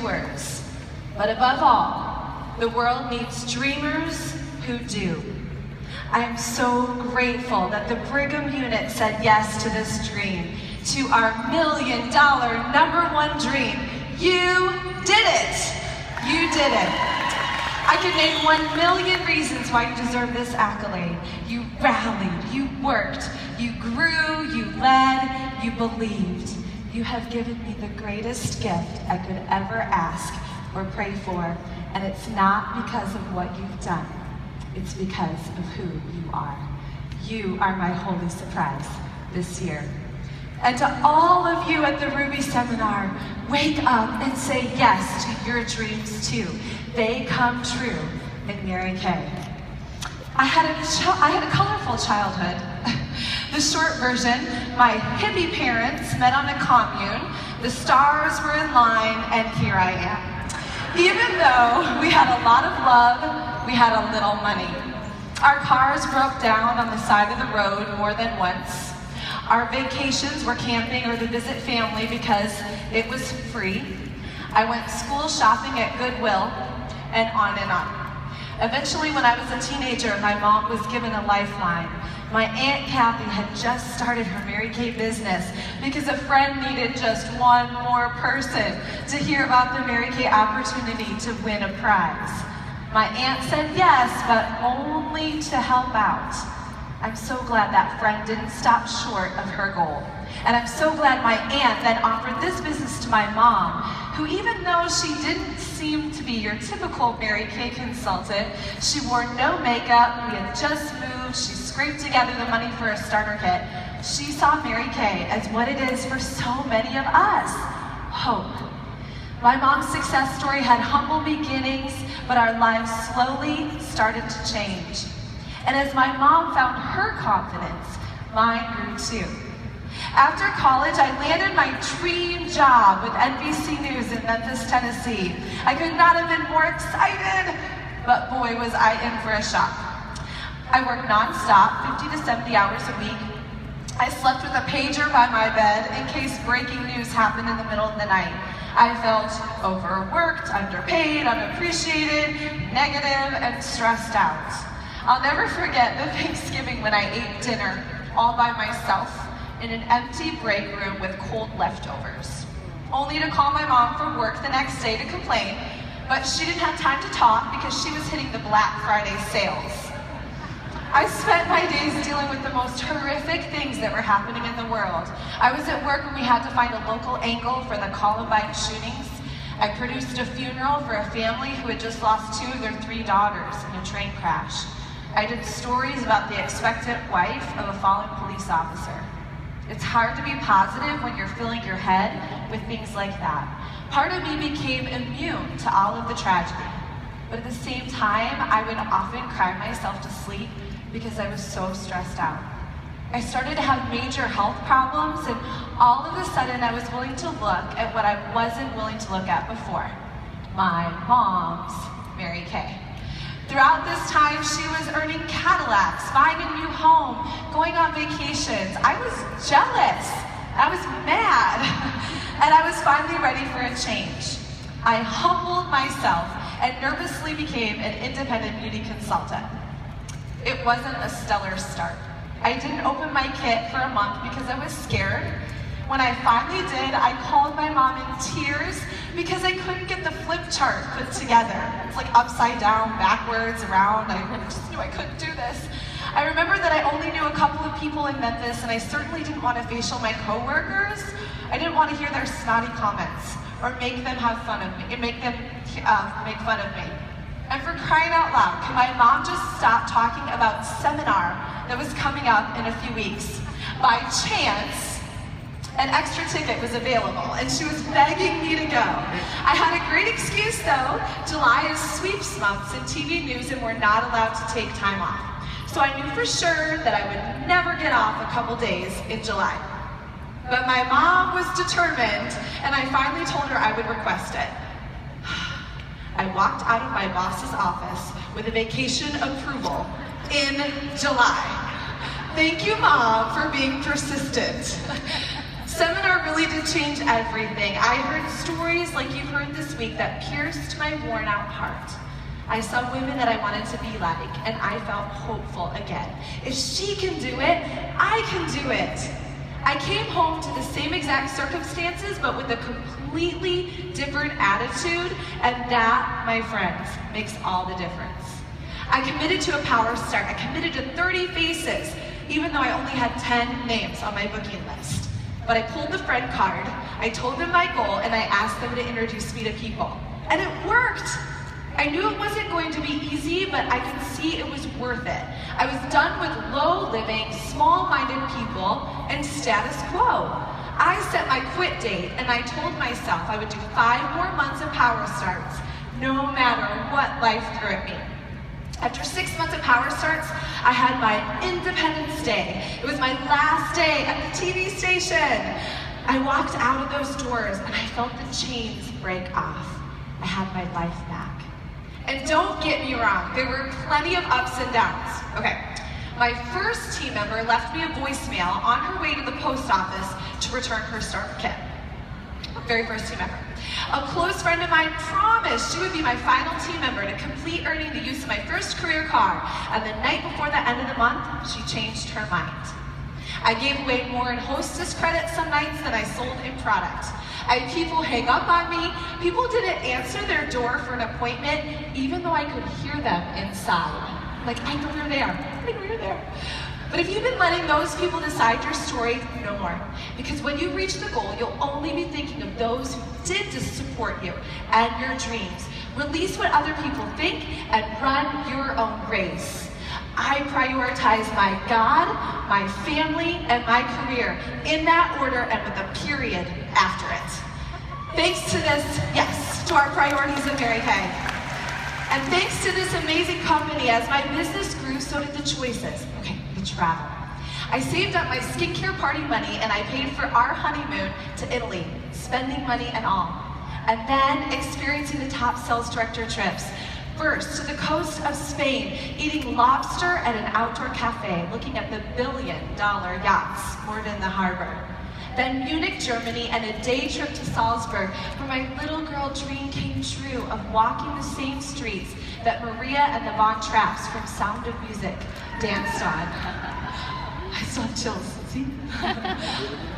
doers. But above all, the world needs dreamers who do. I am so grateful that the Brigham unit said yes to this dream, to our $1 million #1 dream. You did it! You did it. I could name 1 million reasons why you deserve this accolade. You rallied, you worked, you grew, you led, you believed. You have given me the greatest gift I could ever ask or pray for, and it's not because of what you've done. It's because of who you are. You are my holy surprise this year. And to all of you at the Ruby Seminar, wake up and say yes to your dreams too. They come true in Mary Kay. I had a colorful childhood. The short version, my hippie parents met on a commune, the stars were in line, and here I am. Even though we had a lot of love, we had a little money. Our cars broke down on the side of the road more than once. Our vacations were camping or to visit family because it was free. I went school shopping at Goodwill, and on and on. Eventually, when I was a teenager, my mom was given a lifeline. My Aunt Kathy had just started her Mary Kay business because a friend needed just one more person to hear about the Mary Kay opportunity to win a prize. My aunt said yes, but only to help out. I'm so glad that friend didn't stop short of her goal. And I'm so glad my aunt then offered this business to my mom, who even though she didn't seem to be your typical Mary Kay consultant, she wore no makeup, we had just moved, she scraped together the money for a starter kit. She saw Mary Kay as what it is for so many of us, hope. My mom's success story had humble beginnings, but our lives slowly started to change. And as my mom found her confidence, mine grew too. After college, I landed my dream job with NBC News in Memphis, Tennessee. I could not have been more excited, but boy, was I in for a shock. I worked nonstop, 50 to 70 hours a week. I slept with a pager by my bed in case breaking news happened in the middle of the night. I felt overworked, underpaid, unappreciated, negative, and stressed out. I'll never forget the Thanksgiving when I ate dinner all by myself in an empty break room with cold leftovers, only to call my mom from work the next day to complain, but she didn't have time to talk because she was hitting the Black Friday sales. I spent my days dealing with the most horrific things that were happening in the world. I was at work when we had to find a local angle for the Columbine shootings. I produced a funeral for a family who had just lost 2 of their 3 daughters in a train crash. I did stories about the expectant wife of a fallen police officer. It's hard to be positive when you're filling your head with things like that. Part of me became immune to all of the tragedy, but at the same time, I would often cry myself to sleep because I was so stressed out. I started to have major health problems, and all of a sudden I was willing to look at what I wasn't willing to look at before. My mom's Mary Kay. Throughout this time, she was earning Cadillacs, buying a new home, going on vacations. I was jealous. I was mad. And I was finally ready for a change. I humbled myself and nervously became an independent beauty consultant. It wasn't a stellar start. I didn't open my kit for a month because I was scared. When I finally did, I called my mom in tears because I couldn't get the flip chart put together. It's like upside down, backwards, around. I just knew I couldn't do this. I remember that I only knew a couple of people in Memphis, and I certainly didn't want to facial my coworkers. I didn't want to hear their snotty comments or make them have fun of me, make fun of me. And for crying out loud, can my mom just stop talking about seminar that was coming up in a few weeks? By chance, an extra ticket was available, and she was begging me to go. I had a great excuse though. July is sweeps months in TV news, and we're not allowed to take time off. So I knew for sure that I would never get off a couple days in July. But my mom was determined, and I finally told her I would request it. I walked out of my boss's office with a vacation approval in July. Thank you, Mom, for being persistent. Seminar really did change everything. I heard stories like you've heard this week that pierced my worn out heart. I saw women that I wanted to be like, and I felt hopeful again. If she can do it, I can do it. I came home to the same exact circumstances, but with a completely different attitude, and that, my friends, makes all the difference. I committed to a power start. I committed to 30 faces, even though I only had 10 names on my booking list. But I pulled the friend card, I told them my goal, and I asked them to introduce me to people. And it worked! I knew it wasn't going to be easy, but I could see it was worth it. I was done with low-living, small-minded people and status quo. I set my quit date, and I told myself I would do 5 more months of Power Starts, no matter what life threw at me. After 6 months of Power Starts, I had my Independence Day. It was my last day at the TV station. I walked out of those doors, and I felt the chains break off. I had my life back. And don't get me wrong, there were plenty of ups and downs. Okay, my first team member left me a voicemail on her way to the post office to return her starter kit. Very first team member. A close friend of mine promised she would be my final team member to complete earning the use of my first career car, and the night before the end of the month, she changed her mind. I gave away more in hostess credits some nights than I sold in product. I had people hang up on me. People didn't answer their door for an appointment, even though I could hear them inside. Like, I know you're there. I know you're there. But if you've been letting those people decide your story, no more. Because when you reach the goal, you'll only be thinking of those who did to support you and your dreams. Release what other people think and run your own race. I prioritize my God, my family, and my career in that order and with a period after it. Thanks to this, yes, to our priorities of Mary Kay. And thanks to this amazing company, as my business grew, so did the choices. Okay, the travel. I saved up my skincare party money and I paid for our honeymoon to Italy, spending money and all. And then experiencing the top sales director trips. First, to the coast of Spain, eating lobster at an outdoor cafe, looking at the billion-dollar yachts moored in the harbor. Then Munich, Germany, and a day trip to Salzburg, where my little girl dream came true of walking the same streets that Maria and the Von Trapps from Sound of Music danced on. I still have chills, see?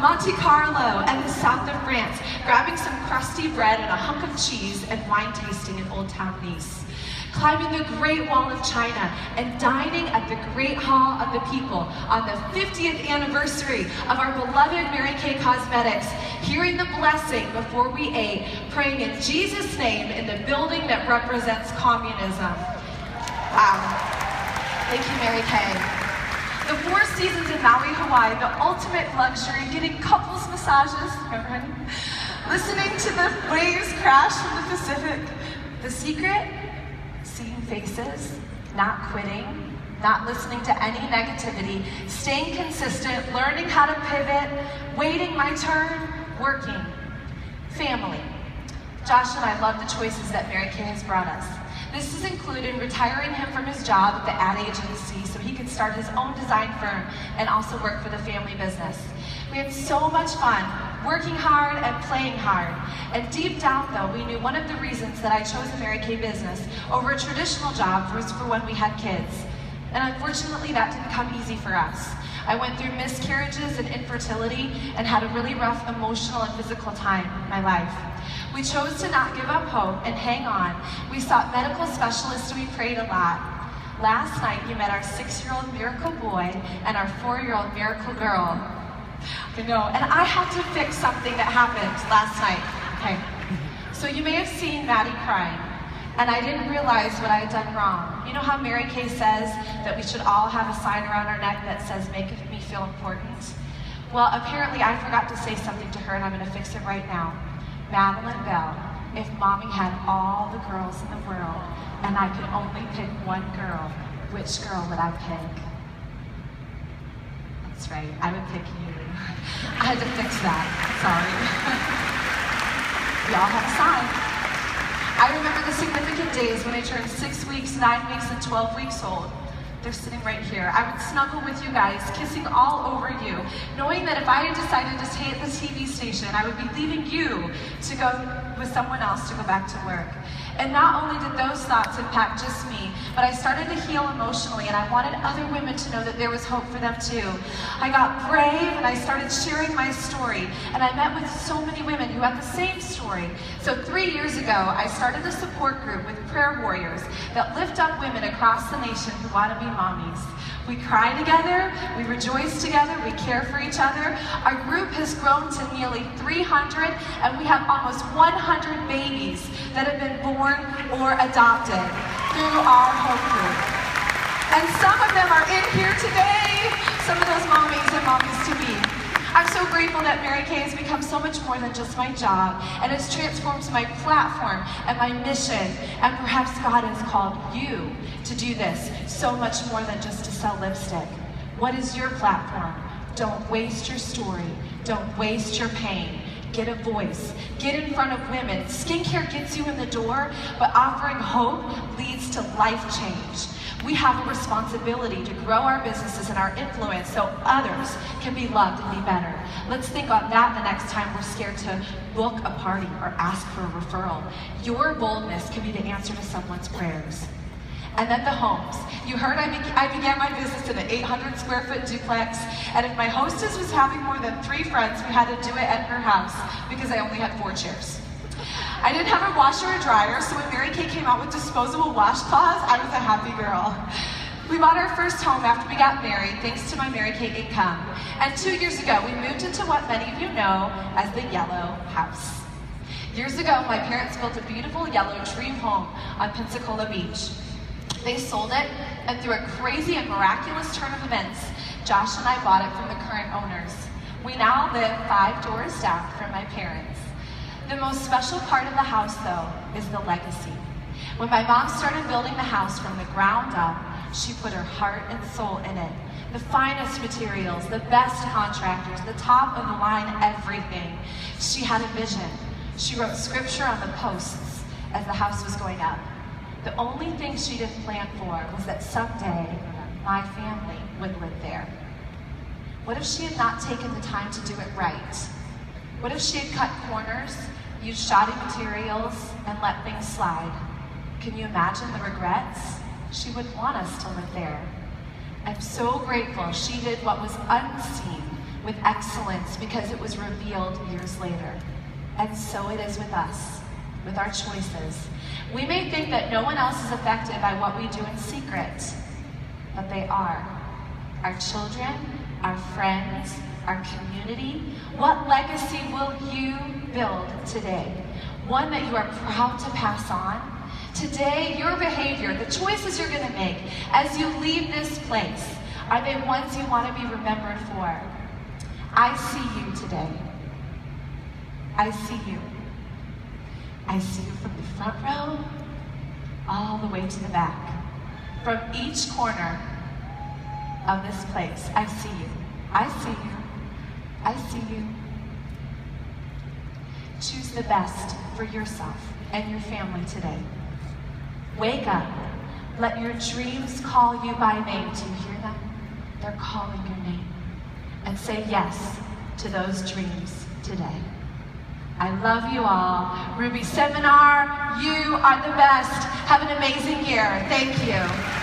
Monte Carlo and the south of France, grabbing some crusty bread and a hunk of cheese and wine tasting in Old Town Nice. Climbing the Great Wall of China and dining at the Great Hall of the People on the 50th anniversary of our beloved Mary Kay Cosmetics, hearing the blessing before we ate, praying in Jesus' name in the building that represents communism. Wow. Thank you, Mary Kay. The 4 seasons in Maui, Hawaii, the ultimate luxury, getting couples massages, remember honey? Listening to the waves crash from the Pacific. The secret? Seeing faces, not quitting, not listening to any negativity, staying consistent, learning how to pivot, waiting my turn, working. Family. Josh and I love the choices that Mary Kay has brought us. This has included retiring him from his job at the ad agency so he could start his own design firm and also work for the family business. We had so much fun, working hard and playing hard. And deep down though, we knew one of the reasons that I chose a Mary Kay business over a traditional job was for when we had kids. And unfortunately, that didn't come easy for us. I went through miscarriages and infertility and had a really rough emotional and physical time in my life. We chose to not give up hope and hang on. We sought medical specialists and we prayed a lot. Last night, you met our 6-year-old miracle boy and our 4-year-old miracle girl. I know, and I had to fix something that happened last night. Okay, so you may have seen Maddie crying, and I didn't realize what I had done wrong. You know how Mary Kay says that we should all have a sign around our neck that says, "Make me feel important"? Well, apparently I forgot to say something to her, and I'm gonna fix it right now. Madeline Bell, if mommy had all the girls in the world, and I could only pick one girl, which girl would I pick? That's right, I would pick you. I had to fix that, sorry. We all have a sign. I remember the significant days when I turned 6 weeks, 9 weeks, and 12 weeks old. They're sitting right here. I would snuggle with you guys, kissing all over you, knowing that if I had decided to stay at the TV station, I would be leaving you to go with someone else to go back to work. And not only did those thoughts impact just me, but I started to heal emotionally, and I wanted other women to know that there was hope for them too. I got brave and I started sharing my story, and I met with so many women who had the same story. So 3 years ago, I started a support group with prayer warriors that lift up women across the nation who want to be mommies. We cry together, we rejoice together, we care for each other. Our group has grown to nearly 300, and we have almost 100 babies that have been born or adopted through our home group. And some of them are in here today, some of those mommies and mommies-to-be. I'm so grateful that Mary Kay has become so much more than just my job, and it's transformed my platform and my mission, and perhaps God has called you to do this so much more than just to sell lipstick. What is your platform? Don't waste your story. Don't waste your pain. Get a voice. Get in front of women. Skincare gets you in the door, but offering hope leads to life change. We have a responsibility to grow our businesses and our influence so others can be loved and be better. Let's think on that the next time we're scared to book a party or ask for a referral. Your boldness can be the answer to someone's prayers. And then the homes. You heard I began my business in an 800 square foot duplex, and if my hostess was having more than 3 friends, we had to do it at her house because I only had 4 chairs. I didn't have a washer or dryer, so when Mary Kay came out with disposable washcloths, I was a happy girl. We bought our first home after we got married, thanks to my Mary Kay income. And 2 years ago, we moved into what many of you know as the Yellow House. Years ago, my parents built a beautiful yellow dream home on Pensacola Beach. They sold it, and through a crazy and miraculous turn of events, Josh and I bought it from the current owners. We now live 5 doors down from my parents. The most special part of the house, though, is the legacy. When my mom started building the house from the ground up, she put her heart and soul in it. The finest materials, the best contractors, the top of the line everything. She had a vision. She wrote scripture on the posts as the house was going up. The only thing she didn't plan for was that someday my family would live there. What if she had not taken the time to do it right? What if she had cut corners, used shoddy materials, and let things slide? Can you imagine the regrets? She wouldn't want us to live there. I'm so grateful she did what was unseen with excellence because it was revealed years later. And so it is with us, with our choices. We may think that no one else is affected by what we do in secret, but they are. Our children, our friends, our community. What legacy will you build today? One that you are proud to pass on? Today, your behavior, the choices you're going to make as you leave this place, are they ones you want to be remembered for? I see you today. I see you. I see you from the front row all the way to the back. From each corner of this place, I see you. I see you. I see you. Choose the best for yourself and your family today. Wake up. Let your dreams call you by name. Do you hear them? They're calling your name. And say yes to those dreams today. I love you all. Ruby Seminar, you are the best. Have an amazing year. Thank you.